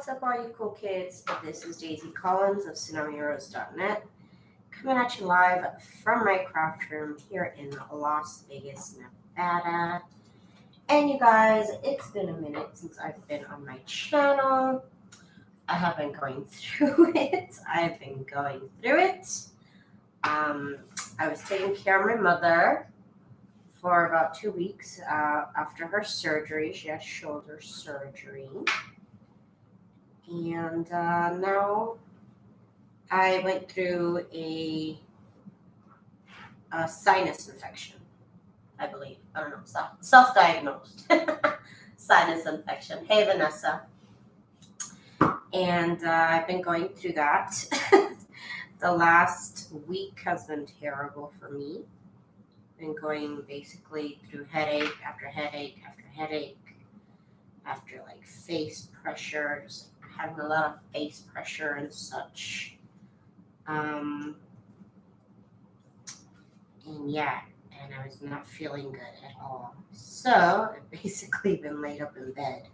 What's up, all you cool kids? This is Daisy Collins of TsunamiRose.net, coming at you live from my craft room here in Las Vegas, Nevada. And you guys, it's been a minute since I've been on my channel. I have been going through it. I was taking care of my mother for about 2 weeks after her surgery. She had shoulder surgery. And now I went through a sinus infection, I believe. I don't know, self-diagnosed sinus infection. Hey, Vanessa. And I've been going through that. The last week has been terrible for me. Been going basically through headache after headache after headache, after like face pressure, just having a lot of face pressure and such. And I was not feeling good at all. So I've basically been laid up in bed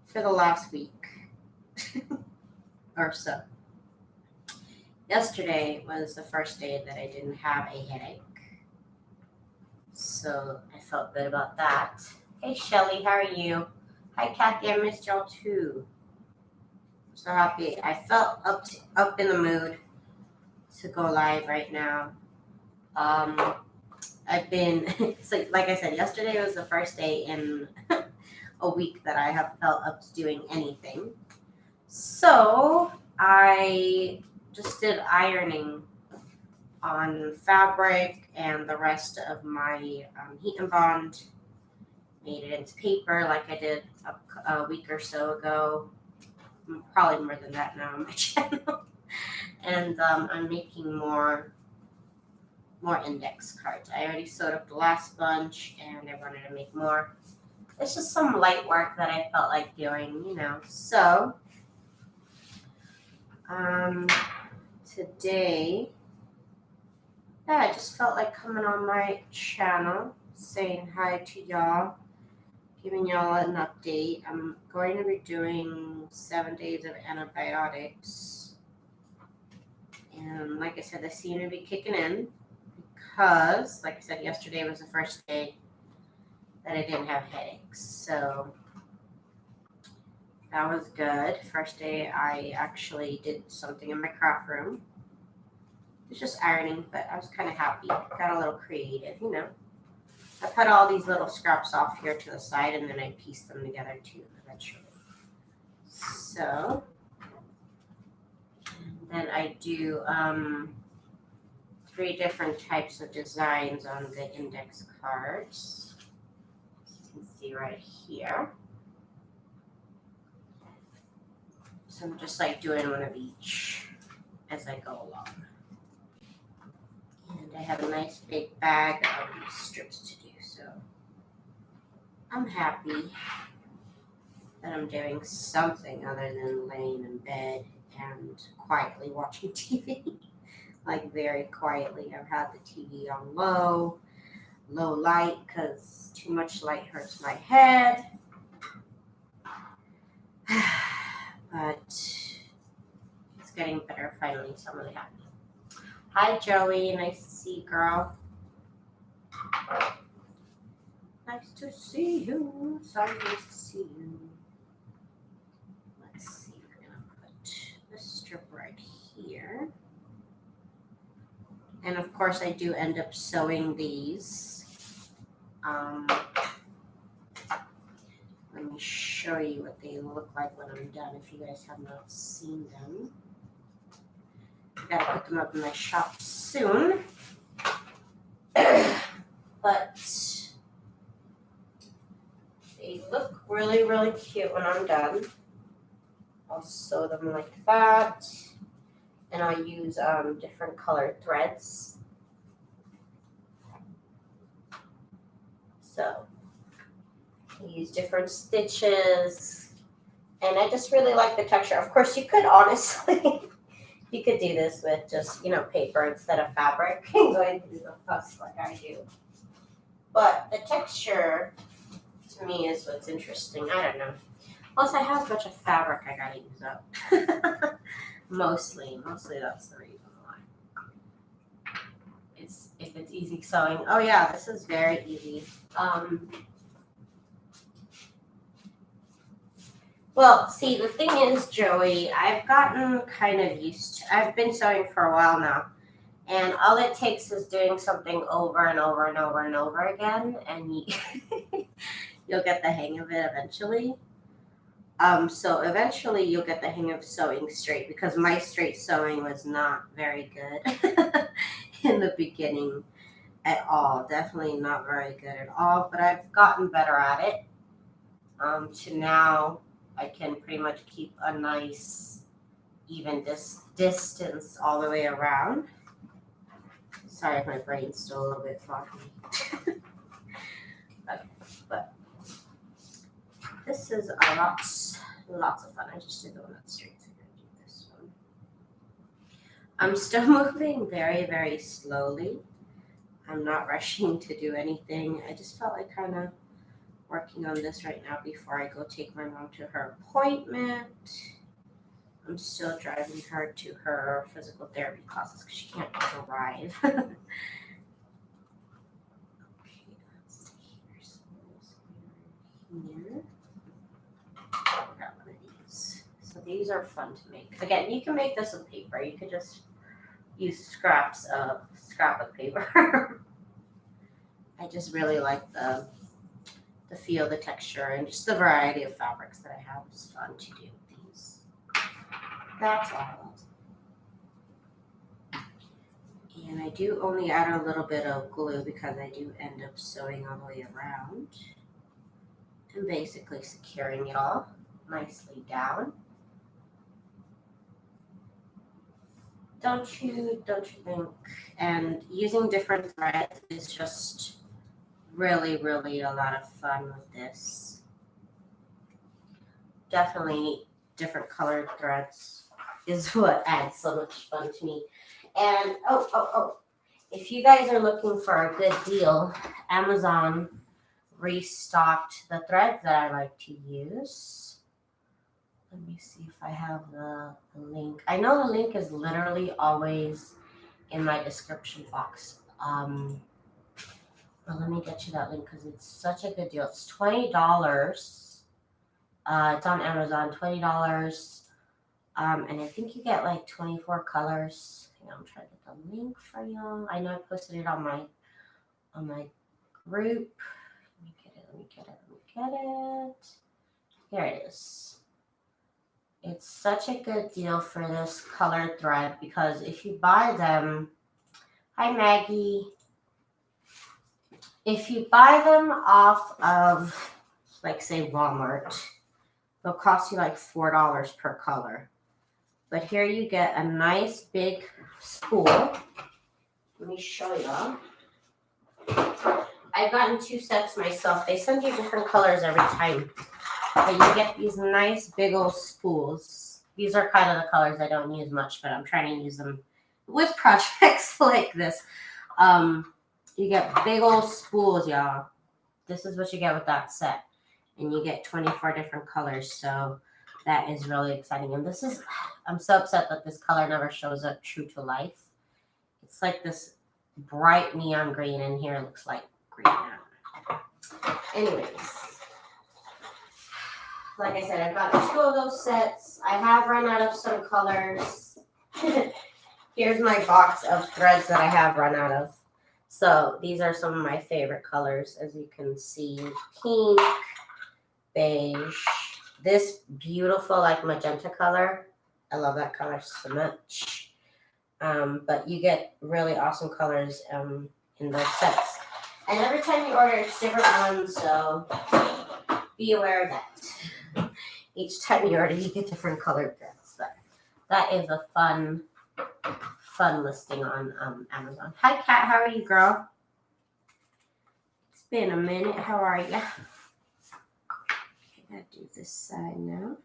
for the last week or so. Yesterday was the first day that I didn't have a headache. So I felt good about that. Hey Shelly, how are you? Hi Kathy, I missed y'all too. So happy. I felt up in the mood to go live right now. I've been, so like I said, yesterday was the first day in a week that I have felt up to doing anything. So I just did ironing on fabric and the rest of my heat and bond. Made it into paper like I did a week or so ago. Probably more than that now on my channel. And I'm making more index cards. I already sewed up the last bunch and I wanted to make more. It's just some light work that I felt like doing, you know. So today, I just felt like coming on my channel, saying hi to y'all, giving y'all an update. I'm going to be doing 7 days of antibiotics. And like I said, they seem to be kicking in because, like I said, yesterday was the first day that I didn't have headaches. So that was good. First day I actually did something in my craft room. It's just ironing, but I was kind of happy. Got a little creative, you know. I put all these little scraps off here to the side, and then I pieced them together too, eventually. So, and then I do 3 different types of designs on the index cards. As you can see right here. So I'm just like doing one of each as I go along. And I have a nice big bag of strips to do, so I'm happy that I'm doing something other than laying in bed and quietly watching TV. Like very quietly. I've had the TV on low light because too much light hurts my head. But it's getting better finally, so I'm really happy. Hi, Joey. Nice to see you, girl. Nice to see you. Sorry, nice to see you. Let's see. We're going to put this strip right here. And, of course, I do end up sewing these. Let me show you what they look like when I'm done if you guys have not seen them. I gotta put them up in my shop soon. But they look really, really cute when I'm done. I'll sew them like that. And I'll use different colored threads. So I use different stitches. And I just really like the texture. Of course, you could honestly... You could do this with just, you know, paper instead of fabric and going through the fuss like I do. But the texture, to me, is what's interesting. I don't know. Plus, I have a bunch of fabric I gotta use up. mostly that's the reason why. It's if it's easy sewing. Oh yeah, this is very easy. Well, see, the thing is, Joey, I've gotten kind of used to, I've been sewing for a while now, and all it takes is doing something over and over and over and over again, and you'll get the hang of it eventually. So eventually you'll get the hang of sewing straight because my straight sewing was not very good in the beginning at all. Definitely not very good at all, but I've gotten better at it. To now I can pretty much keep a nice even distance all the way around. Sorry if my brain's still a little bit foggy. Okay, but this is lots of fun. I just did the one that's straight, so I'm gonna do this one. I'm still moving very, very slowly. I'm not rushing to do anything. I just felt like kind of working on this right now before I go take my mom to her appointment. I'm still driving her to her physical therapy classes because she can't drive. Okay, let's see here. So here. I got one of these. So these are fun to make. Again, you can make this with paper. You could just use scrap of paper. I just really like the feel, the texture, and just the variety of fabrics that I have. It's fun to do these. That's all. And I do only add a little bit of glue because I do end up sewing all the way around and basically securing it all nicely down. Don't you think? And using different threads is just really, really a lot of fun with this. Definitely different colored threads is what adds so much fun to me. And if you guys are looking for a good deal, Amazon restocked the threads that I like to use. Let me see if I have the link. I know the link is literally always in my description box. But let me get you that link because it's such a good deal. It's $20. It's on Amazon, $20. And I think you get like 24 colors. Hang on, I'm trying to get the link for you. I know I posted it on my group. Let me get it. Here it is. It's such a good deal for this colored thread because if you buy them, hi Maggie. If you buy them off of, like, say, Walmart, they'll cost you like $4 per color. But here you get a nice big spool. Let me show you. I've gotten 2 sets myself. They send you different colors every time. But you get these nice big old spools. These are kind of the colors I don't use much, but I'm trying to use them with projects like this. You get big old spools, y'all. This is what you get with that set. And you get 24 different colors. So that is really exciting. And this is, I'm so upset that this color never shows up true to life. It's like this bright neon green, and here it looks like green now. Anyways, like I said, I've got 2 of those sets. I have run out of some colors. Here's my box of threads that I have run out of. So these are some of my favorite colors, as you can see. Pink, beige, this beautiful like magenta color. I love that color so much. But you get really awesome colors in those sets. And every time you order, it's different ones, so be aware of that. Each time you order, you get different colored threads. But that is a fun listing on Amazon. Hi, Kat. How are you, girl? It's been a minute. How are you? I gotta do this side now.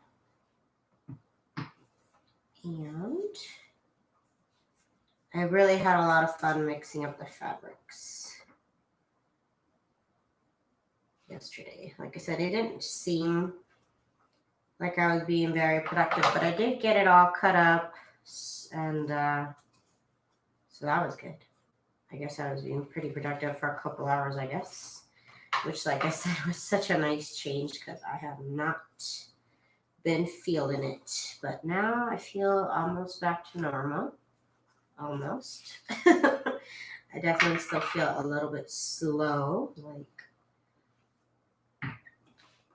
And I really had a lot of fun mixing up the fabrics yesterday. Like I said, it didn't seem like I was being very productive, but I did get it all cut up, and so that was good. I guess I was being pretty productive for a couple hours, I guess, which, like I said, was such a nice change because I have not been feeling it. But now I feel almost back to normal. Almost. I definitely still feel a little bit slow,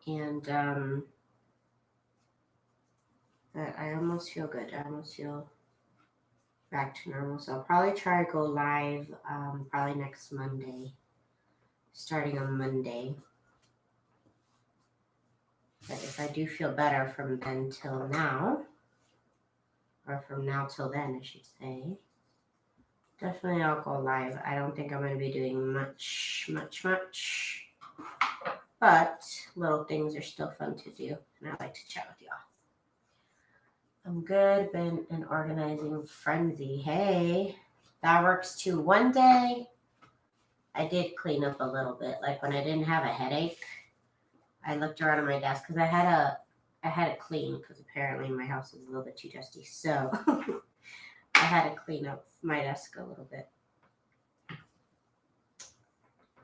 and but I almost feel good. I almost feel back to normal. So I'll probably try to go live probably next Monday, starting on Monday. But if I do feel better from then till now, or from now till then, I should say, definitely I'll go live. I don't think I'm going to be doing much, but little things are still fun to do, and I like to chat with y'all. I'm good, been an organizing frenzy. Hey, that works too. One day, I did clean up a little bit. Like when I didn't have a headache, I looked around on my desk because I had to clean because apparently my house is a little bit too dusty. So I had to clean up my desk a little bit.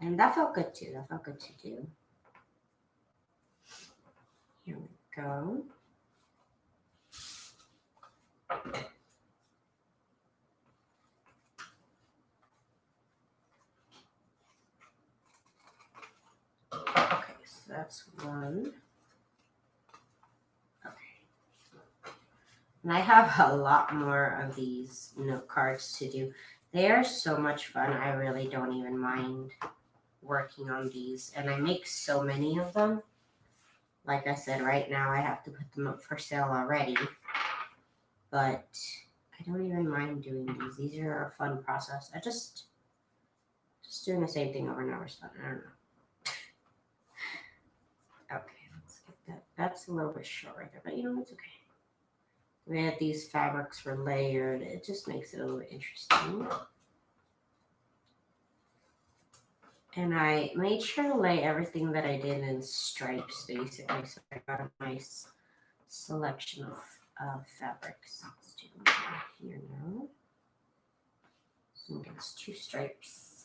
And that felt good too. That felt good to do. Here we go. Okay, so that's one. Okay. And I have a lot more of these note cards to do. They are so much fun. I really don't even mind working on these. And I make so many of them. Like I said, right now I have to put them up for sale already. But I don't even mind doing these. These are a fun process. I just doing the same thing over and over is fun. I don't know. Okay, let's get that. That's a little bit short right there, but you know, it's okay. The way that these fabrics were layered, it just makes it a little bit interesting. And I made sure to lay everything that I did in stripes, basically, so I got a nice selection of fabrics. Let's do them here now. So it's 2 stripes.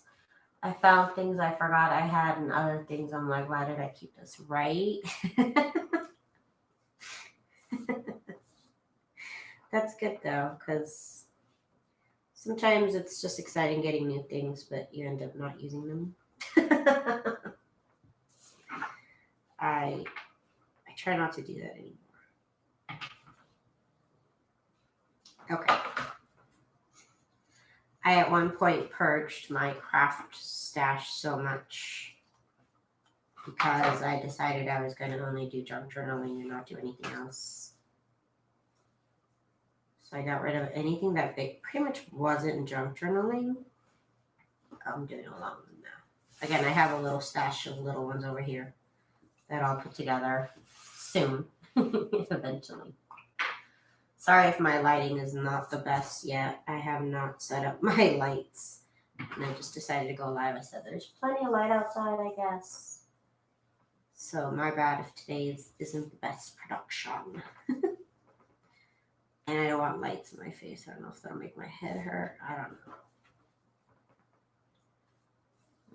I found things I forgot I had and other things I'm like, why did I keep this right? That's good though, because sometimes it's just exciting getting new things, but you end up not using them. I try not to do that anymore. Okay. I at one point purged my craft stash so much because I decided I was going to only do junk journaling and not do anything else. So I got rid of anything that pretty much wasn't junk journaling. I'm doing a lot of them now. Again, I have a little stash of little ones over here that I'll put together soon, eventually. Sorry if my lighting is not the best yet. I have not set up my lights. And I just decided to go live. I said there's plenty of light outside, I guess. So my bad if today isn't the best production. And I don't want lights in my face. I don't know if that'll make my head hurt. I don't know.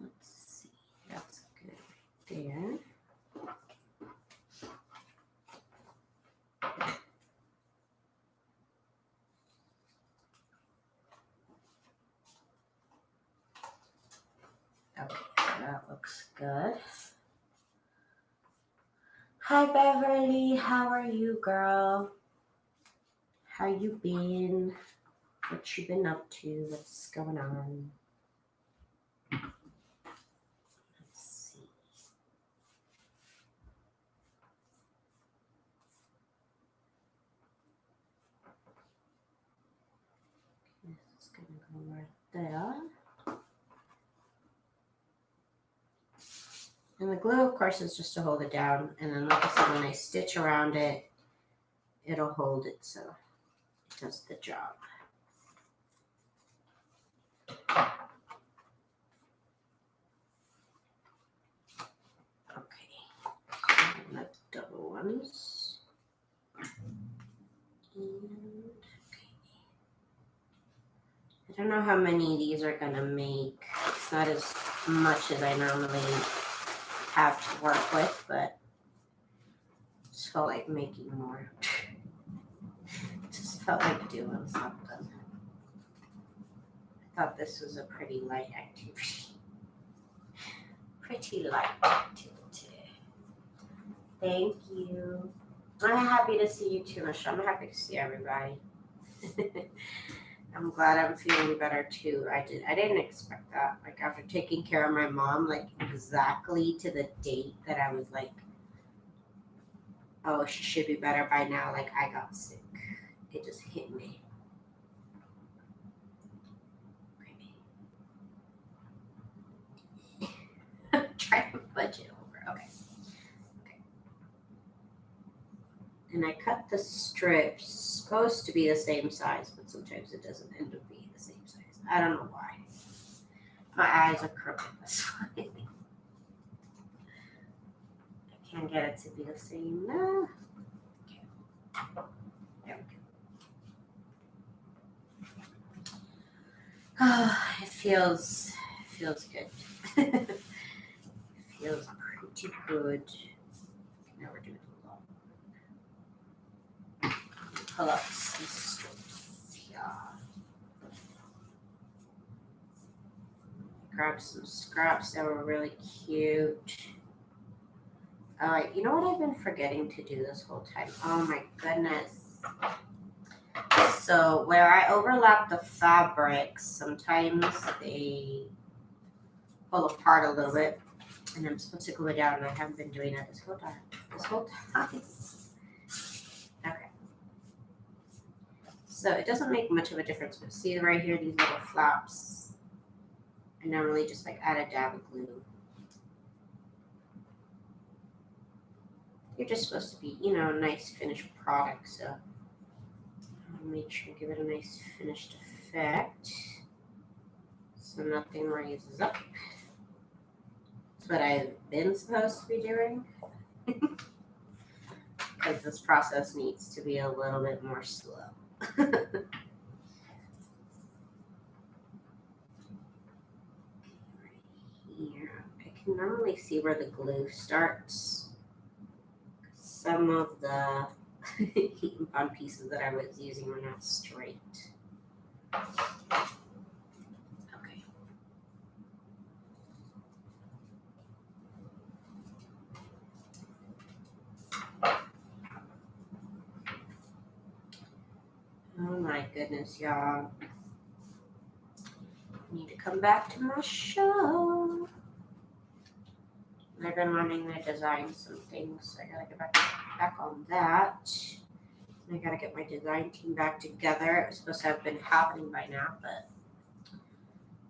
Let's see. That's good right there. Okay, that looks good. Hi, Beverly. How are you, girl? How you been? What you been up to? What's going on? Let's see. This is gonna go right there. And the glue, of course, is just to hold it down. And then, like I said, when I stitch around it, it'll hold it so it does the job. Okay, and the double ones. I don't know how many these are gonna make. It's not as much as I normally have to work with, but just felt like making more. Just felt like doing something. I thought this was a pretty light activity. Pretty light activity. Thank you. I'm happy to see you too, Michelle. I'm happy to see everybody. I'm glad I'm feeling better too. I didn't expect that. Like after taking care of my mom, like exactly to the date that I was like, oh, she should be better by now. Like I got sick. It just hit me. Try to budget over. Okay. And I cut the strips, supposed to be the same size, but sometimes it doesn't end up being the same size. I don't know why. My eyes are crooked, that's why. I can't get it to be the same. No. Okay. There we go. Oh, it feels good. It feels pretty good. Now we're doing a lot. Pull up some strips here. Grab some scraps that were really cute. You know what I've been forgetting to do this whole time? Oh my goodness. So where I overlap the fabrics, sometimes they pull apart a little bit. And I'm supposed to glue it down, and I haven't been doing that this whole time. Okay. So it doesn't make much of a difference, but see right here, these little flaps. I normally just like add a dab of glue. You're just supposed to be, you know, a nice finished product, so I'll make sure to give it a nice finished effect so nothing raises up. That's what I've been supposed to be doing. Because this process needs to be a little bit more slow. Right here, I can normally see where the glue starts. Some of the heat and bond pieces that I was using were not straight. Okay. Oh my goodness, y'all. I need to come back to my show. I've been wanting to design some things, so I gotta get back on that. I gotta get my design team back together. It was supposed to have been happening by now, but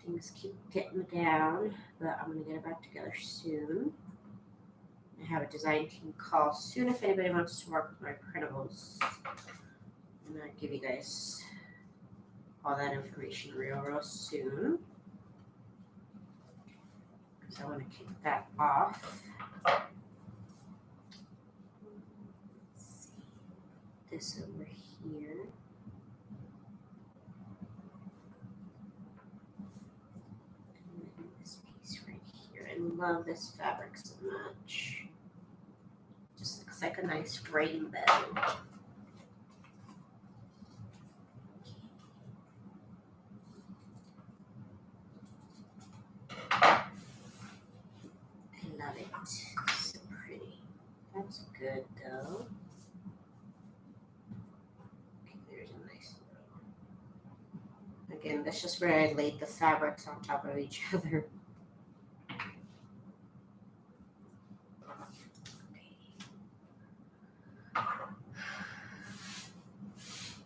things keep getting me down. But I'm gonna get it back together soon. I have a design team call soon if anybody wants to work with my printables. I'm gonna give you guys all that information real soon. Because I want to kick that off. Let's see. This over here. And then this piece right here. I love this fabric so much. Just looks like a nice rainbow. I love it. So pretty. That's good though. Okay, there's a nice little. Again, that's just where I laid the fabrics on top of each other.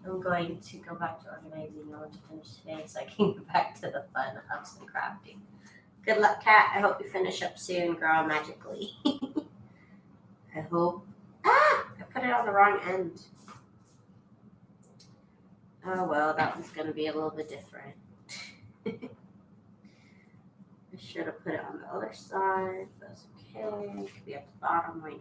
I'm going to go back to organizing. I want to finish today so I can get back to the fun of some crafting. Good luck, Kat. I hope you finish up soon, girl, magically. I hope. Ah! I put it on the wrong end. Oh, well, that one's going to be a little bit different. I should have put it on the other side. That's okay. It could be at the bottom. Why not?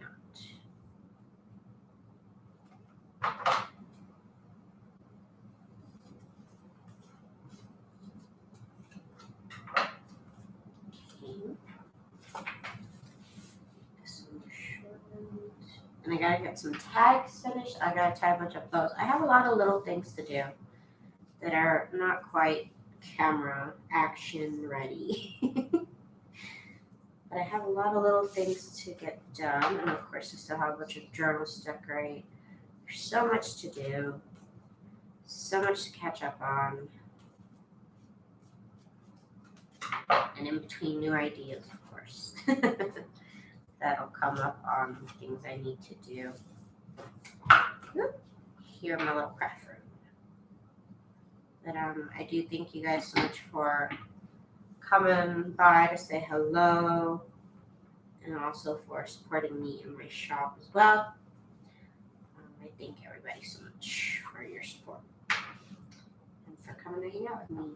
And I gotta get some tags finished. I gotta tie a bunch of bows. I have a lot of little things to do that are not quite camera action ready. But I have a lot of little things to get done. And of course, I still have a bunch of journals to decorate. There's so much to do, so much to catch up on. And in between, new ideas, of course, that'll come up on things I need to do. Here in my little craft room. But I do thank you guys so much for coming by to say hello, and also for supporting me in my shop as well. I thank everybody so much for your support and for coming to hang out with me.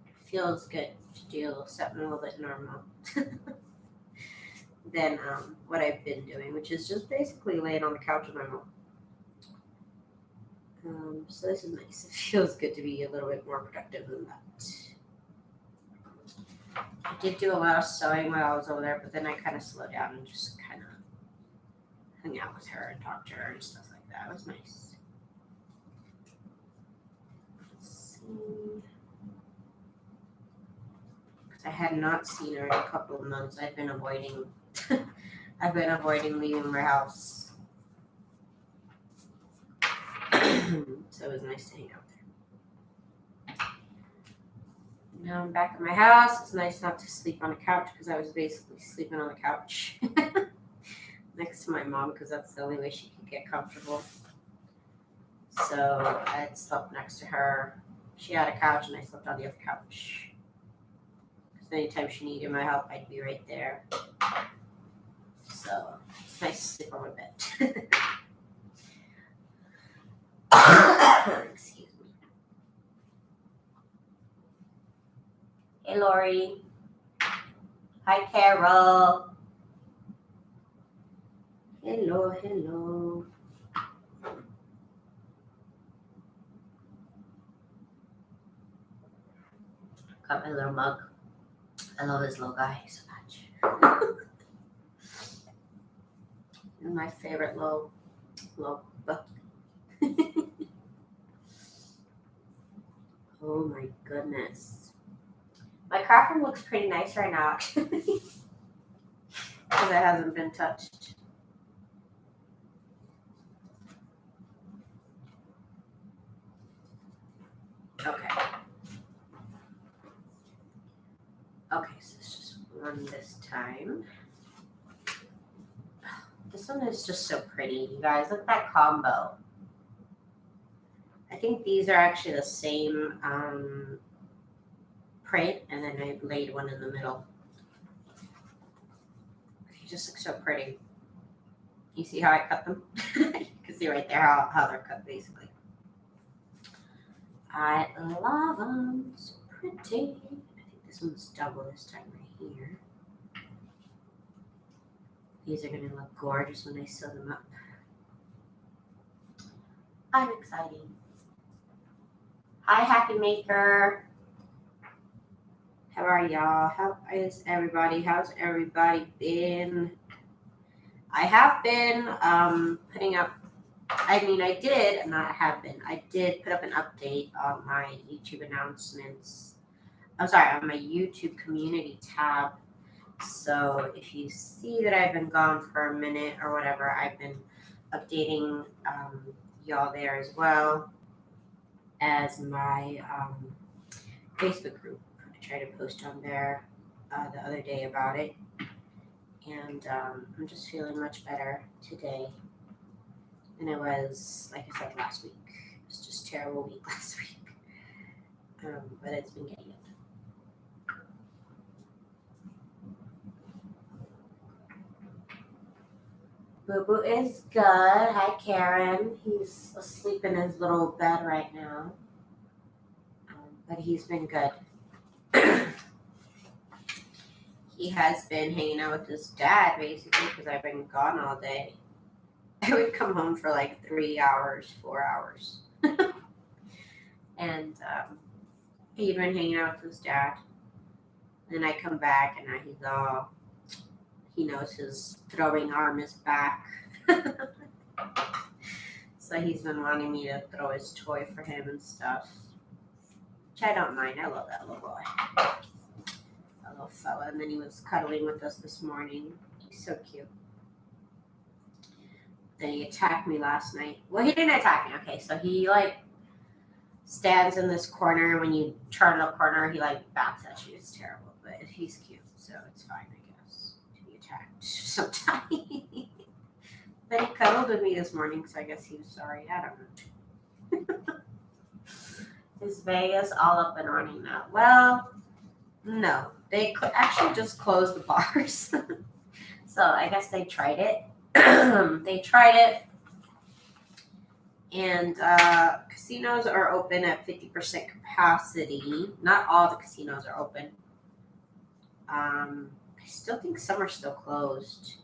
It feels good to do something a little bit normal than what I've been doing, which is just basically laying on the couch with my mom. So this is nice. It feels good to be a little bit more productive than that. I did do a lot of sewing while I was over there, but then I kind of slowed down and just kind of hung out with her and talked to her and stuff like that. It was nice. Let's see. Because I had not seen her in a couple of months. I've been avoiding leaving my house. So it was nice to hang out there. Now I'm back at my house. It's nice not to sleep on the couch because I was basically sleeping on the couch next to my mom because that's the only way she could get comfortable. So I had slept next to her. She had a couch and I slept on the other couch. Because anytime she needed my help, I'd be right there. So it's nice to sleep on my bed. Excuse me. Hey, Lori. Hi, Carol. Hello, hello. Got my little mug. I love this little guy so much. He's my favorite little book. Oh my goodness. My craft room looks pretty nice right now, actually. Because it hasn't been touched. Okay. Okay, so it's just one this time. This one is just so pretty, you guys. Look at that combo. I think these are actually the same print, and then I laid one in the middle. They just look so pretty. You see how I cut them? You can see right there how they're cut, basically. I love them. So pretty. I think this one's double this time right here. These are going to look gorgeous when I sew them up. I'm excited. Hi, Happy Maker. How are y'all? How is everybody? How's everybody been? I have been putting up, I did put up an update on my YouTube announcements. I'm sorry, on my YouTube community tab. So if you see that I've been gone for a minute or whatever, I've been updating y'all there as well as my Facebook group. I tried to post on there the other day about it. And I'm just feeling much better today than I was, like I said, last week. It was just a terrible week last week. But it's been getting it. Boo Boo is good. Hi, Karen. He's asleep in his little bed right now. But he's been good. He has been hanging out with his dad, basically, because I've been gone all day. I would come home for like 3 hours, 4 hours. And he'd been hanging out with his dad. Then I come back and now he knows his throwing arm is back. So he's been wanting me to throw his toy for him and stuff. Which I don't mind. I love that little boy. A little fella. And then he was cuddling with us this morning. He's so cute. Then he attacked me last night. Well, he didn't attack me. Okay, so he like stands in this corner. When you turn the corner, he like bats at you. It's terrible, but he's cute, so it's fine, I guess, to be attacked sometimes. Then he cuddled with me this morning, so I guess he was sorry. I don't know. Is Vegas all up and running now? Well, no. They actually just closed the bars. So I guess they tried it. They tried it. And casinos are open at 50% capacity. Not all the casinos are open. I still think some are still closed.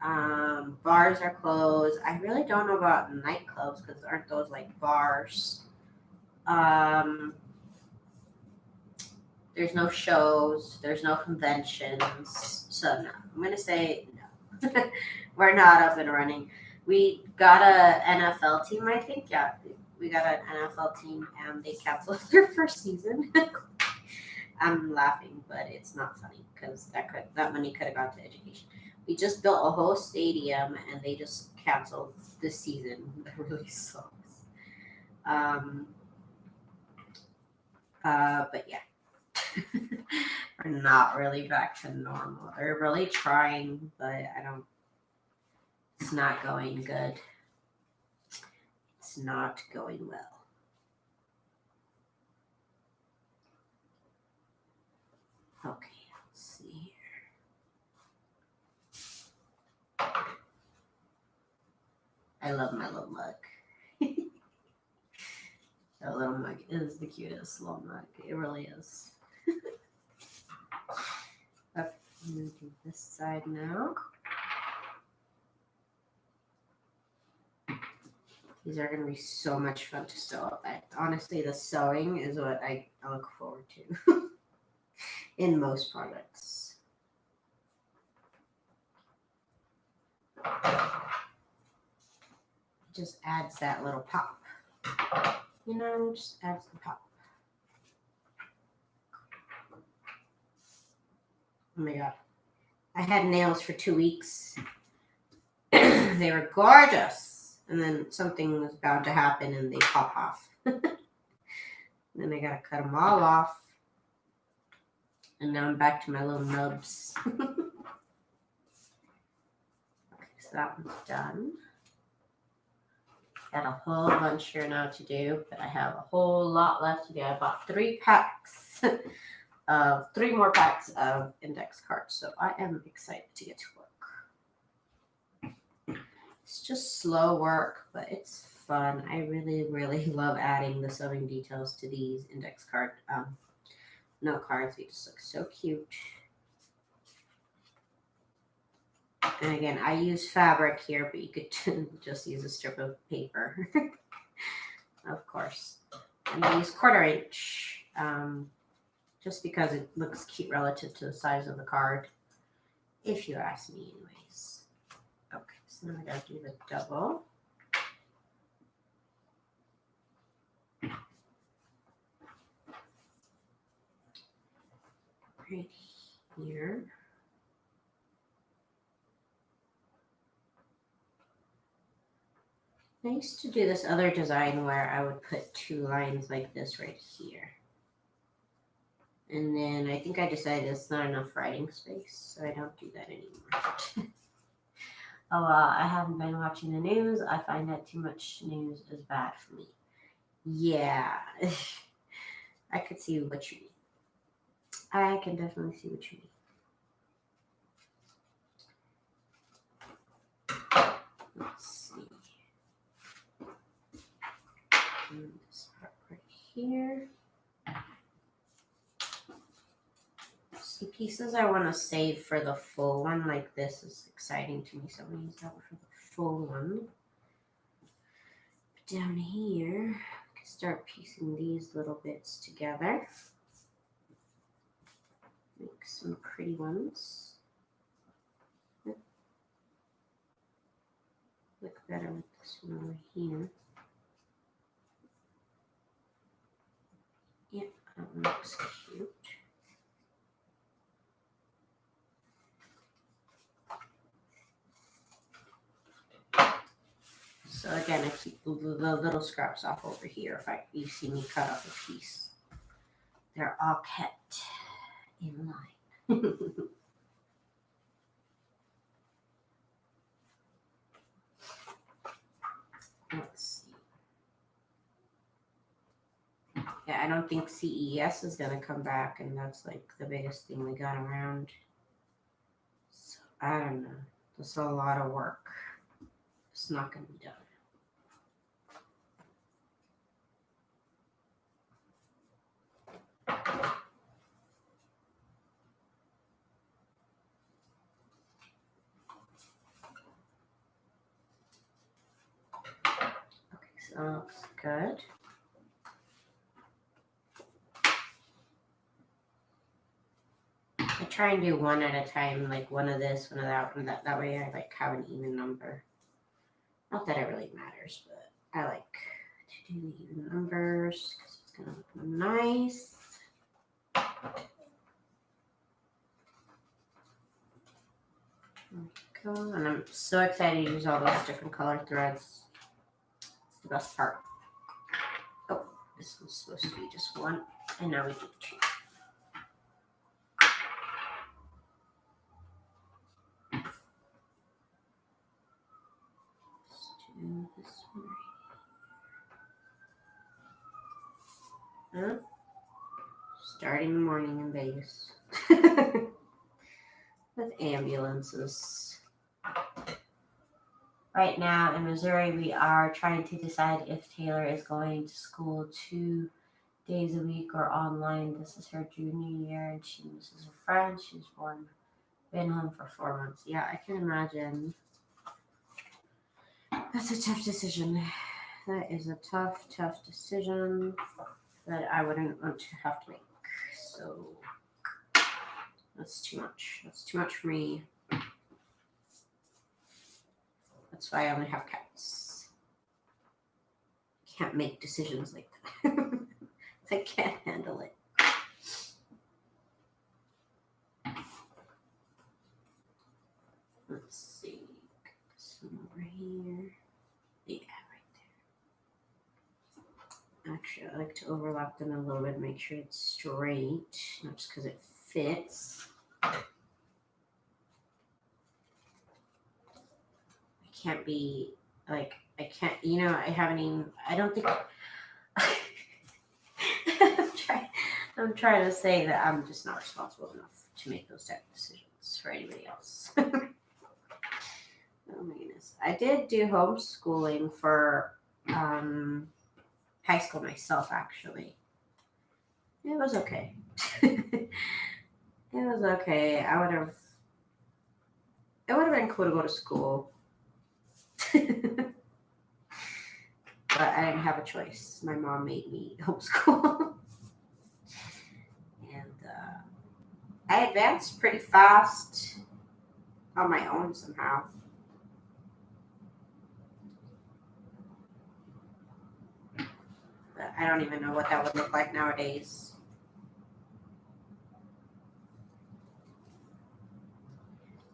Bars are closed. I really don't know about nightclubs because aren't those like bars? There's no shows. There's no conventions. So no, I'm gonna say no. We're not up and running. We got a NFL team, I think. Yeah, we got an NFL team, and they canceled their first season. I'm laughing, but it's not funny because that money could have gone to education. We just built a whole stadium, and they just canceled this season. That really sucks. But yeah, we're not really back to normal. They're really trying, but I don't. It's not going good. It's not going well. Okay, let's see here. I love my little mug. That little mug is the cutest little mug. It really is. Okay, I'm going to do this side now. These are going to be so much fun to sew up. Honestly, the sewing is what I look forward to in most projects. It just adds that little pop. You know, just adds the pop. Oh my god. I had nails for 2 weeks. They were gorgeous. And then something was bound to happen and they pop off. Then I gotta cut them all off. And now I'm back to my little nubs. Okay, so that one's done. Got a whole bunch here now to do, but I have a whole lot left to do. I bought 3 packs of 3 more packs of index cards, so I am excited to get to work. It's just slow work, but it's fun. I really, really love adding the sewing details to these index card note cards. They just look so cute. And again, I use fabric here, but you could just use a strip of paper, of course. And I use 1/4 inch, just because it looks cute relative to the size of the card, if you ask me anyways. Okay, so now I gotta do the double. Right here. I used to do this other design where I would put 2 lines like this right here. And then I think I decided it's not enough writing space, so I don't do that anymore. Oh, I haven't been watching the news. I find that too much news is bad for me. Yeah, I could see what you mean. I can definitely see what you mean. Let's see. And this part right here. See, pieces I want to save for the full one, like this is exciting to me, so I'm going to use that one for the full one. But down here, I can start piecing these little bits together. Make some pretty ones. Like better with this one over here. Yeah, that one looks cute. So again, I keep the little scraps off over here. If you see me cut off a piece, they're all kept in line. Let's see. Yeah, I don't think CES is gonna come back, and that's like the biggest thing we got around. So I don't know. That's a lot of work. It's not gonna be done. Okay, so that looks good. I try and do one at a time, like one of this, one of that, one of that. That way I like have an even number. Not that it really matters, but I like to do the even numbers because it's gonna look nice. There we go. And I'm so excited to use all those different color threads. It's the best part. Oh, this was supposed to be just one, and now we do two. Let's do this one right here. Huh? Starting the morning in Vegas. With ambulances. Right now in Missouri, we are trying to decide if Taylor is going to school 2 days a week or online. This is her junior year and she misses her friends. She's been home for 4 months. Yeah, I can imagine. That's a tough decision. That is a tough decision that I wouldn't want to have to make. So that's too much. That's too much for me. That's why I only have cats. Can't make decisions like that. I can't handle it. Let's see. This one over here. Yeah, right there. Actually, I like to overlap them a little bit, make sure it's straight, not just because it fits. I can't be like, I can't, I don't think. I'm trying to say that I'm just not responsible enough to make those type of decisions for anybody else. Oh my goodness. I did do homeschooling for high school myself, actually. It was okay. It was okay. It would have been cool to go to school. But I didn't have a choice. My mom made me homeschool. And I advanced pretty fast on my own somehow. But I don't even know what that would look like nowadays.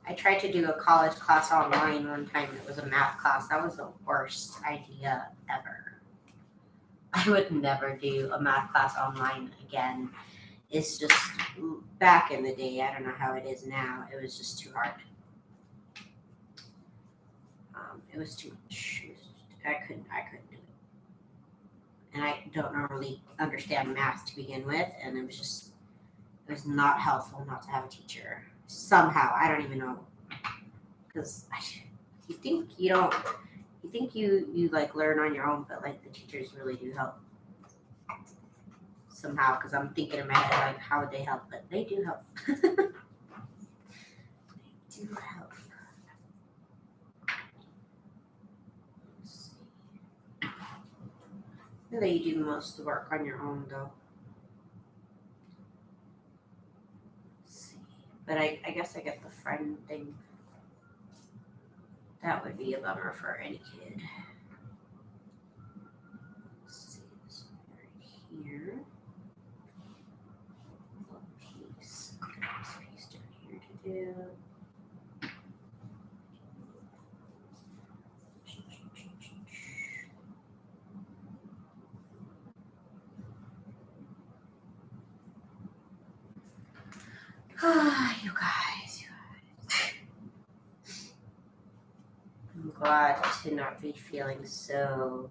I tried to do a college class online one time. It was a math class. That was the worst idea ever. I would never do a math class online again. It's just, back in the day, I don't know how it is now. It was just too hard. It was too much. I couldn't do it. And I don't normally understand math to begin with, and it was not helpful not to have a teacher. Somehow, I don't even know, because you think you like learn on your own, but like the teachers really do help somehow. Because I'm thinking in my head like, how would they help? But they do help. They do help. Let's see. Really, you do most of the work on your own, though. Let's see. But I guess I get the friend thing That would be a bummer for any kid. Let's see this one right here. Little piece. This piece down here to do. You guys. I'm glad to not be feeling so.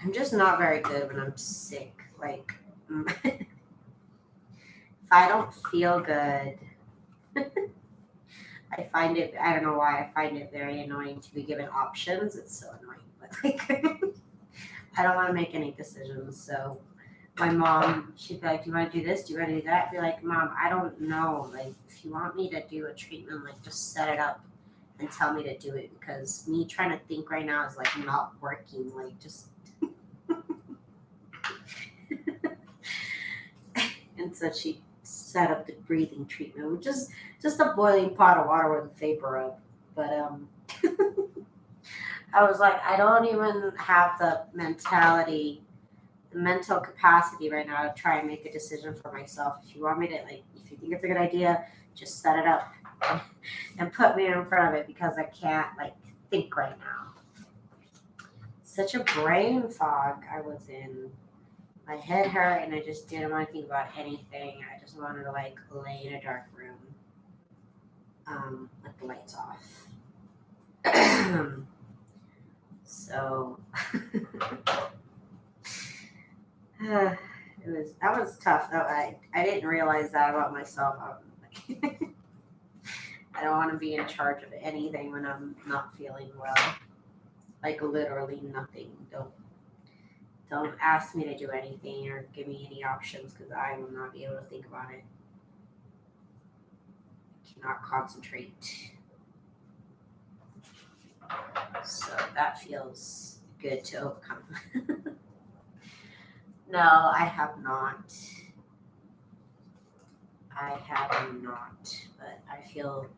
I'm just not very good when I'm sick. Like, if I don't feel good, I find it, I don't know why, I find it very annoying to be given options. It's so annoying. But, like, I don't want to make any decisions. So, my mom, she'd be like, do you want to do this? Do you want to do that? I'd be like, Mom, I don't know. Like, if you want me to do a treatment, like, just set it up and tell me to do it. Because me trying to think right now is, like, not working. Like, just. And so she set up the breathing treatment, which is just a boiling pot of water with a vapor up. But I was like, I don't even have the mental capacity right now to try and make a decision for myself. If you want me to, like, if you think it's a good idea, just set it up and put me in front of it, because I can't, like, think right now. Such a brain fog I was in. My head hurt and I just didn't want to think about anything. I just wanted to, like, lay in a dark room with the lights off. So that was tough. I didn't realize that about myself. I don't want to be in charge of anything when I'm not feeling well. Like, literally nothing. Don't ask me to do anything or give me any options, because I will not be able to think about it. I cannot concentrate. So that feels good to overcome. No, I have not. But I feel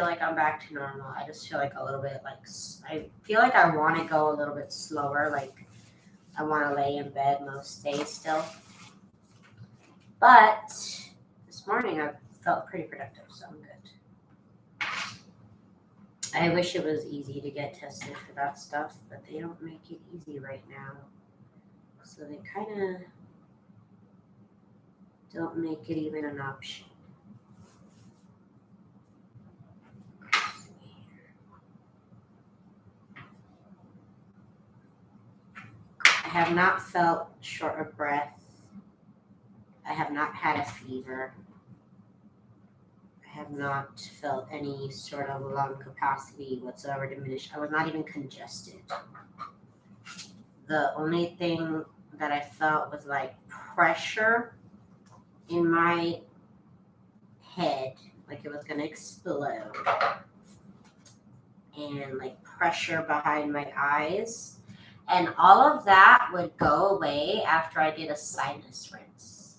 like I'm back to normal. I just feel like a little bit, like, I feel like I want to go a little bit slower. Like, I want to lay in bed most days still. But this morning I felt pretty productive, so I'm good. I wish it was easy to get tested for that stuff, but they don't make it easy right now. So they kind of don't make it even an option. I have not felt short of breath. I have not had a fever. I have not felt any sort of lung capacity whatsoever diminished. I was not even congested. The only thing that I felt was, like, pressure in my head, like it was going to explode, and, like, pressure behind my eyes. And all of that would go away after I did a sinus rinse.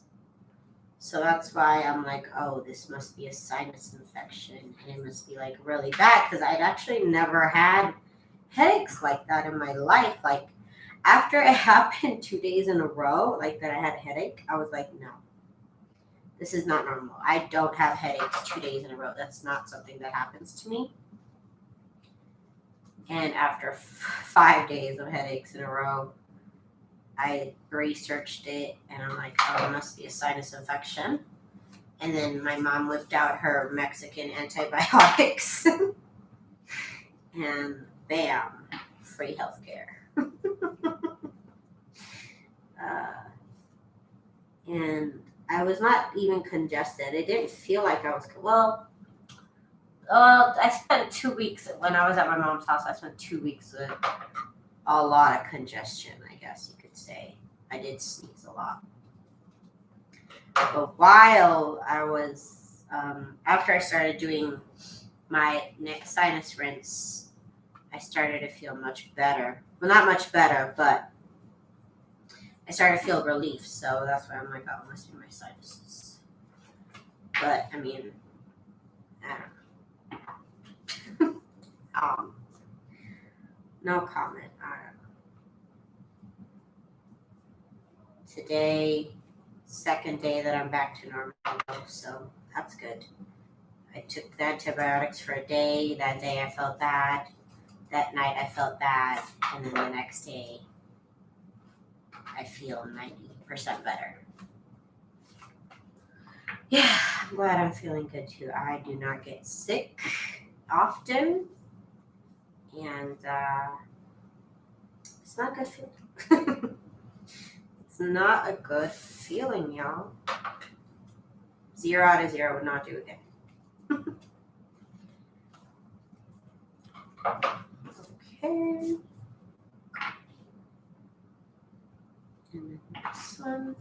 So that's why I'm like, oh, this must be a sinus infection, and it must be, like, really bad, because I'd actually never had headaches like that in my life. Like, after it happened 2 days in a row, like, that I had a headache, I was like, no, this is not normal. I don't have headaches 2 days in a row. That's not something that happens to me. And after 5 days of headaches in a row, I researched it, and I'm like, oh, it must be a sinus infection. And then my mom whipped out her Mexican antibiotics. And bam, free healthcare. And I was not even congested. It didn't feel like I was, I spent 2 weeks, when I was at my mom's house, I spent 2 weeks with a lot of congestion, I guess you could say. I did sneeze a lot. But while I was, after I started doing my next sinus rinse, I started to feel much better. Well, not much better, but I started to feel relief. So that's why I'm like, oh, it must be my sinuses. But, I mean, I don't know. No comment. Today, second day that I'm back to normal, so that's good. I took the antibiotics for a day. That day I felt bad. That night I felt bad. And then the next day I feel 90% better. Yeah, I'm glad I'm feeling good too. I do not get sick often. And it's not a good feeling. It's not a good feeling, y'all. 0 out of 0 would not do again. Okay. And this one.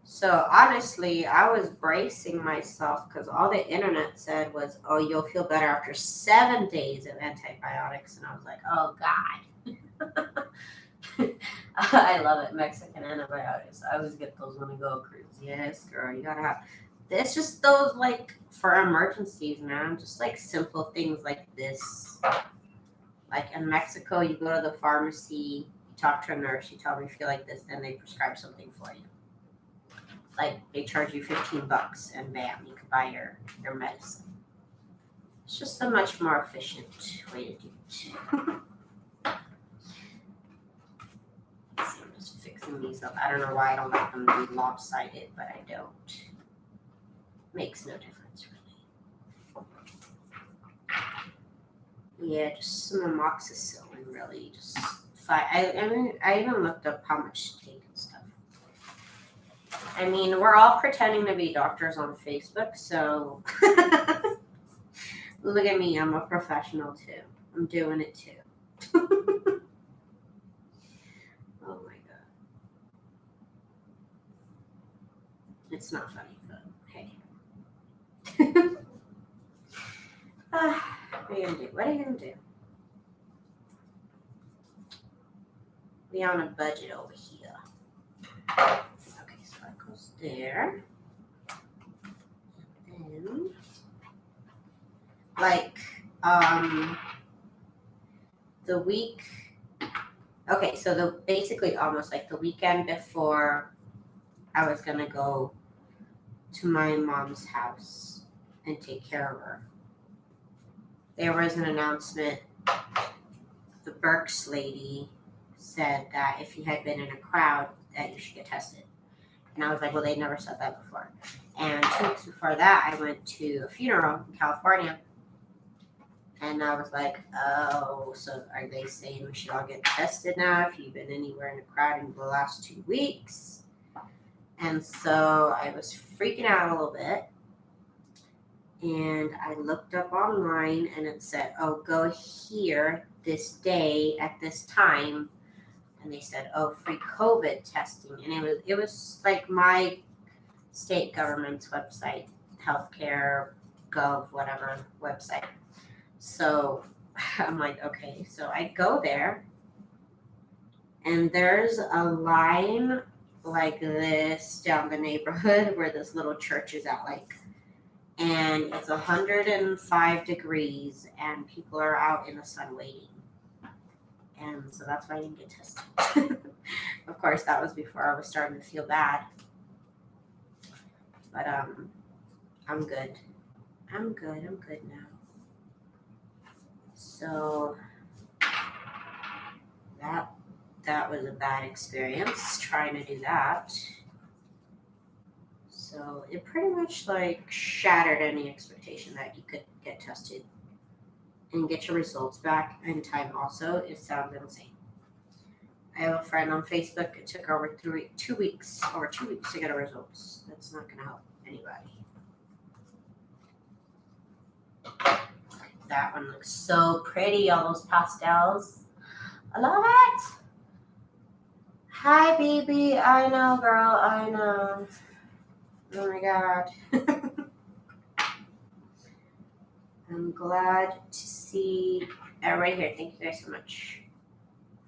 So honestly, I was bracing myself because all the internet said was, "Oh, you'll feel better after 7 days of antibiotics," and I was like, "Oh God." I love it, Mexican antibiotics. I always get those when I go cruise. Yes, girl, you gotta have. It's just those like for emergencies, man. Just like simple things like this. Like in Mexico, you go to the pharmacy, you talk to a nurse, you tell them you feel like this, then they prescribe something for you. Like they charge you $15 and bam, you can buy your medicine. It's just a much more efficient way to do it. Let's see, I'm just fixing these up. I don't know why I don't like them to be lopsided, but I don't. Makes no difference really. Yeah, just some amoxicillin really. Just I even looked up how much to take and stuff. I mean, we're all pretending to be doctors on Facebook, so look at me. I'm a professional too. I'm doing it too. Oh my god. It's not funny, but hey. What are you gonna do? What are you gonna do? We on a budget over here. Okay, so that goes there. Then, like, the week. Okay, so basically almost like the weekend before I was gonna go to my mom's house and take care of her. There was an announcement. The Burks lady said that if you had been in a crowd, that you should get tested. And I was like, well, they never said that before. And 2 weeks before that, I went to a funeral in California. And I was like, oh, so are they saying we should all get tested now if you've been anywhere in a crowd in the last 2 weeks? And so I was freaking out a little bit. And I looked up online and it said, oh, go here this day at this time. And they said, oh, free COVID testing. And it was like my state government's website, healthcare, gov, whatever website. So I'm like, okay. So I go there and there's a line like this down the neighborhood where this little church is at, like, and it's 105 degrees and people are out in the sun waiting. And so that's why I didn't get tested. Of course, that was before I was starting to feel bad. But I'm good. I'm good now. So that was a bad experience trying to do that. So it pretty much like shattered any expectation that you could get tested and get your results back in time. Also, it sounds insane. I have a friend on Facebook. It took over 2 weeks to get her results. That's not going to help anybody. That one looks so pretty, all those pastels. I love it. Hi, baby. I know, girl. I know. Oh my god. I'm glad to see everybody here. Thank you guys so much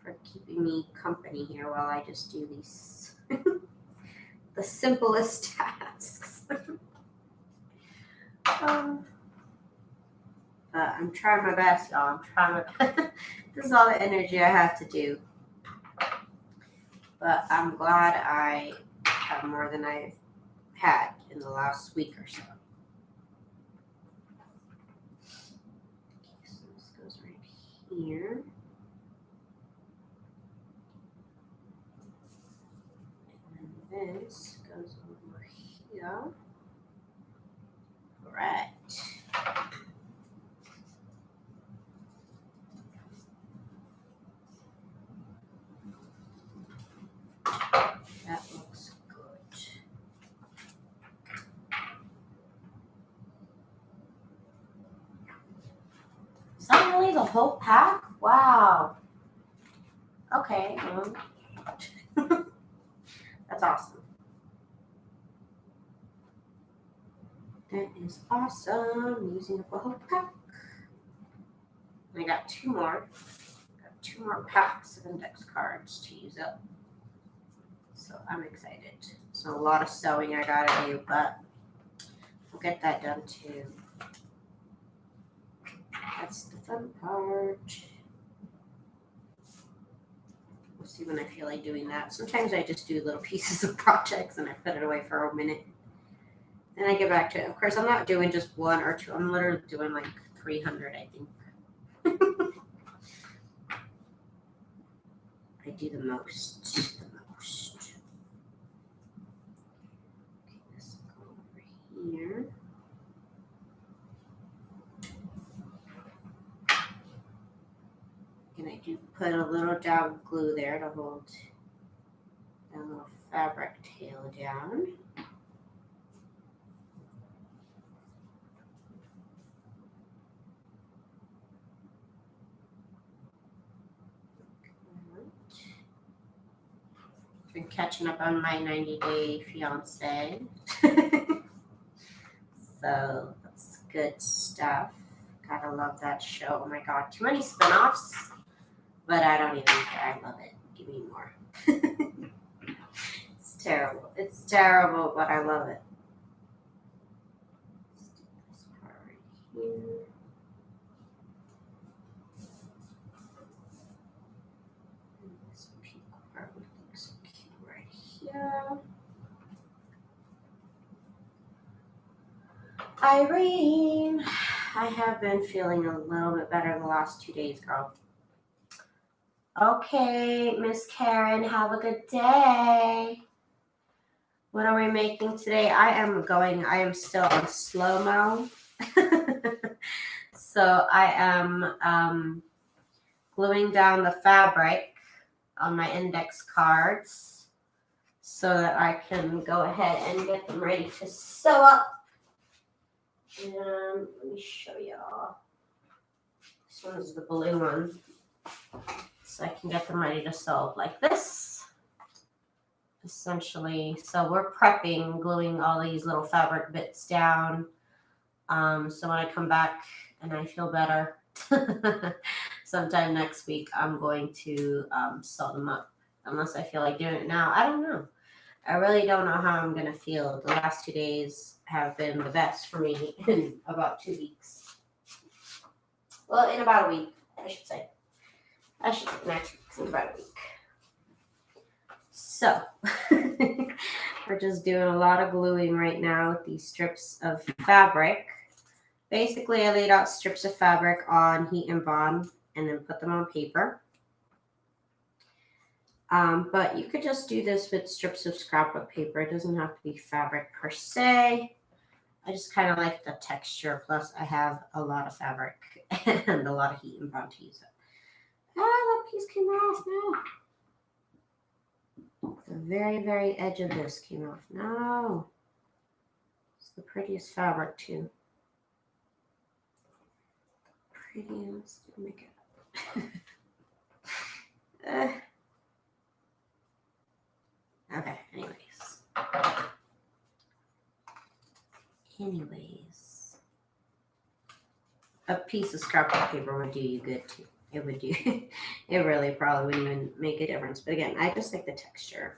for keeping me company here while I just do these the simplest tasks. But I'm trying my best, y'all. I'm trying my This is all the energy I have to do. But I'm glad I have more than I've had in the last week or so. Okay, so this goes right here. And this goes over here. All right. That looks good. Is that really the whole pack? Wow. Okay. That's awesome. That is awesome. Using up a whole pack. I got two more. Got two more packs of index cards to use up. So I'm excited. So a lot of sewing I gotta do, but we'll get that done too. That's the fun part. We'll see when I feel like doing that. Sometimes I just do little pieces of projects and I put it away for a minute. Then I get back to it. Of course, I'm not doing just one or two. I'm literally doing like 300, I think. I do the most. Okay, this will go over here. And I do put a little dab of glue there to hold that little fabric tail down. Been catching up on my 90-Day Fiance. So that's good stuff. Gotta love that show. Oh my god, too many spin-offs. But I don't even care. I love it. Give me more. It's terrible. It's terrible, but I love it. Let's do this part right here. And this pink part would look so cute right here. Irene, I have been feeling a little bit better the last 2 days, girl. Okay, Miss Karen, have a good day. What are we making today? I am still on slow-mo. So I am gluing down the fabric on my index cards so that I can go ahead and get them ready to sew up. And let me show y'all. This one is the blue one. So I can get them ready to sew like this. Essentially, so we're prepping, gluing all these little fabric bits down. So when I come back and I feel better, sometime next week, I'm going to sew them up. Unless I feel like doing it now. I don't know. I really don't know how I'm going to feel. The last 2 days have been the best for me in about 2 weeks. Well, in about a week, I should say. Next week's in about a week. So, we're just doing a lot of gluing right now with these strips of fabric. Basically, I laid out strips of fabric on heat and bond and then put them on paper. But you could just do this with strips of scrapbook paper. It doesn't have to be fabric per se. I just kind of like the texture. Plus, I have a lot of fabric and a lot of heat and bond to use it. Ah, that piece came off now. The very, very edge of this came off. No. It's the prettiest fabric, too. Prettiest. Make it. Okay, anyways. A piece of scrapbook paper would do you good too. It would do, it really probably wouldn't even make a difference. But again, I just like the texture.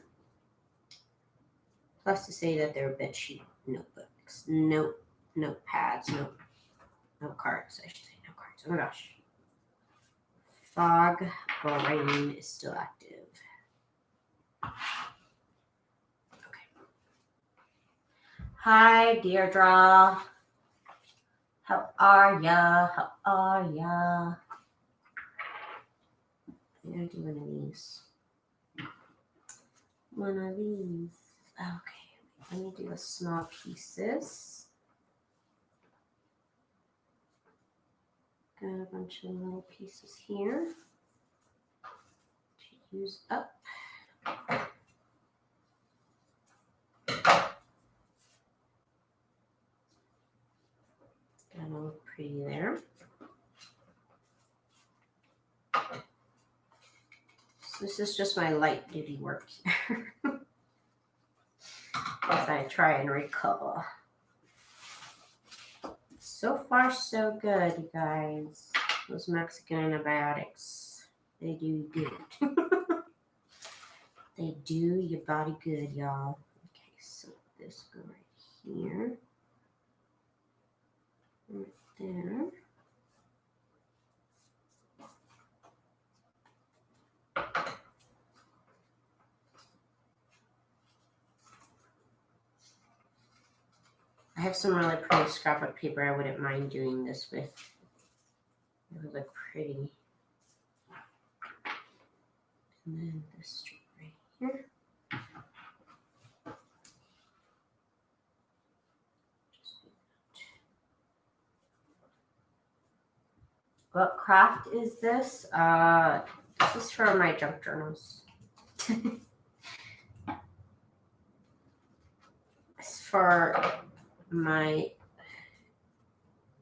Plus to say that they're bedsheet notebooks, notepads, no cards, I should say, no cards. Oh my gosh. Fog brain is still active. Okay. Hi, Deirdre. How are ya? How are ya? I'm gonna do one of these. One of these. Okay. Let me do the small pieces. Got a bunch of little pieces here to use up. Got all pretty there. So this is just my light duty work here. As I try and recover. So far, so good, you guys. Those Mexican antibiotics, they do good. They do your body good, y'all. Okay, so this go right here. Right there. I have some really pretty scrapbook paper I wouldn't mind doing this with. It would look pretty. And then this strip right here. What craft is this? This is for my junk journals. It's for my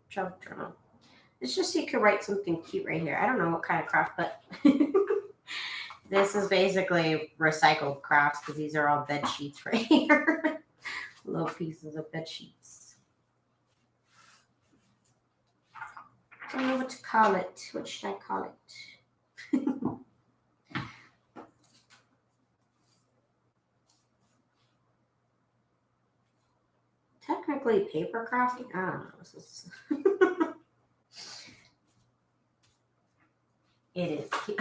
junk journal. It's just so you can write something cute right here. I don't know what kind of craft, but this is basically recycled crafts because these are all bed sheets right here. Little pieces of bed sheets. I don't know what to call it. What should I call it? Technically paper crafting? I don't know. This is it is cute.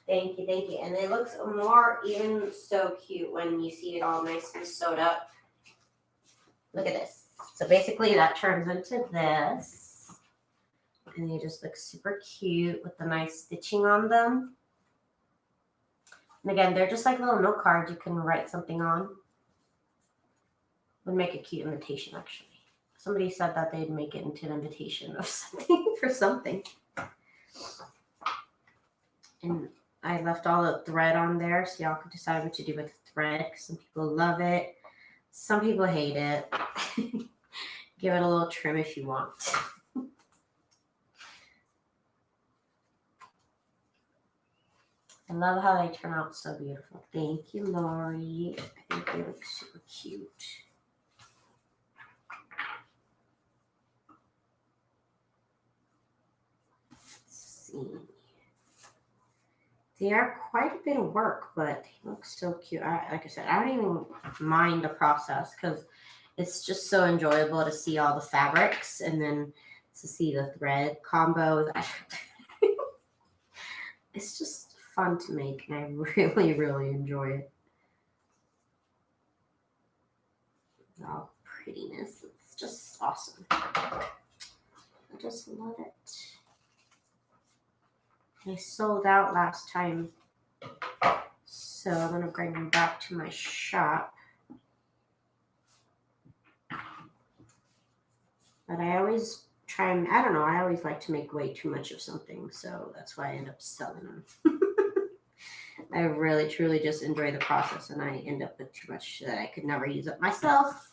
Thank you, thank you. And it looks more even so cute when you see it all nice and sewed up. Look at this. So basically that turns into this. And they just look super cute with the nice stitching on them. And again, they're just like little note cards you can write something on. Would make a cute invitation, actually. Somebody said that they'd make it into an invitation of something for something. And I left all the thread on there so y'all can decide what to do with the thread. Some people love it. Some people hate it. Give it a little trim if you want. I love how they turn out so beautiful. Thank you, Lori. I think they look super cute. Let's see. They are quite a bit of work, but they look so cute. Like I said, I don't even mind the process because it's just so enjoyable to see all the fabrics and then to see the thread combos. It's just fun to make, and I really, really enjoy it. All prettiness. It's just awesome. I just love it. They sold out last time, so I'm going to bring them back to my shop. But I always try and, I don't know, I always like to make way too much of something, so that's why I end up selling them. I really, truly just enjoy the process, and I end up with too much that I could never use up myself.